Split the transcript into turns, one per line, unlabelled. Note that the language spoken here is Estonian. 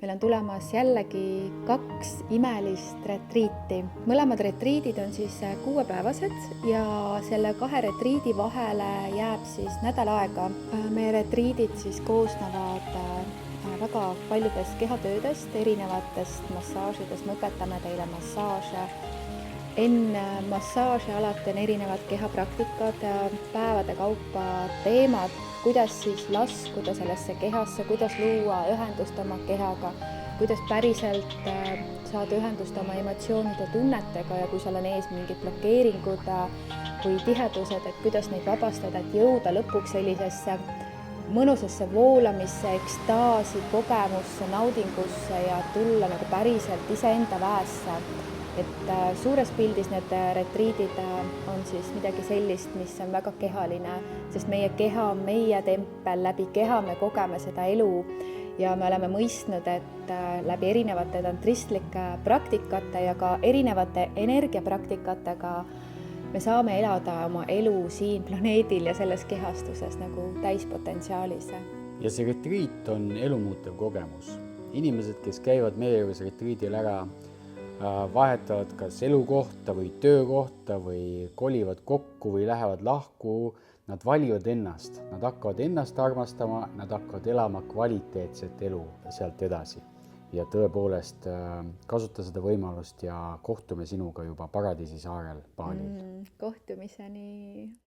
meil on tulemas jällegi 2 imelist retriiti. Mõlemad retriidid on siis 6-päevased ja selle 2 retriidi vahele jääb siis nädal aega. Meie retriidid siis koosnevad väga paljudest kehatöödest, erinevatest massaažidest. Me õpetame teile massaaže. Enne massaaže alati on erinevad kehapraktikad, päevade kaupa teemad, kuidas siis laskuda sellesse kehasse, kuidas luua ühendust oma kehaga, kuidas päriselt saada ühendust oma emotsioonide tunnetega ja kui seal on ees mingid blokeeringud või tihedused, et kuidas neid vabastada, et jõuda lõpuks sellisesse mõnusasse voolamisse, ekstaasi, kogemusse, naudingusse ja tulla nagu päriselt iseenda väesse. Et suures pildis need retriidid on siis midagi sellist, mis on väga kehaline, sest meie keha on meie tempel, läbi keha me kogeme seda elu ja me oleme mõistnud, et läbi erinevate tantristlike praktikate ja ka erinevate energiapraktikatega me saame elada oma elu siin planeedil ja selles kehastuses nagu täispotentsiaalis.
Ja see retriit on elumuutev kogemus. Inimesed, kes käivad meie juures retriidil ära, vahetavad kas elukohta või töökohta või kolivad kokku või lähevad lahku, nad valivad ennast, nad hakkavad ennast armastama, nad hakkavad elama kvaliteetset elu sealt edasi. Ja tõepoolest kasuta seda võimalust ja kohtume sinuga juba Paradiisi saarel Balil.
Kohtumiseni!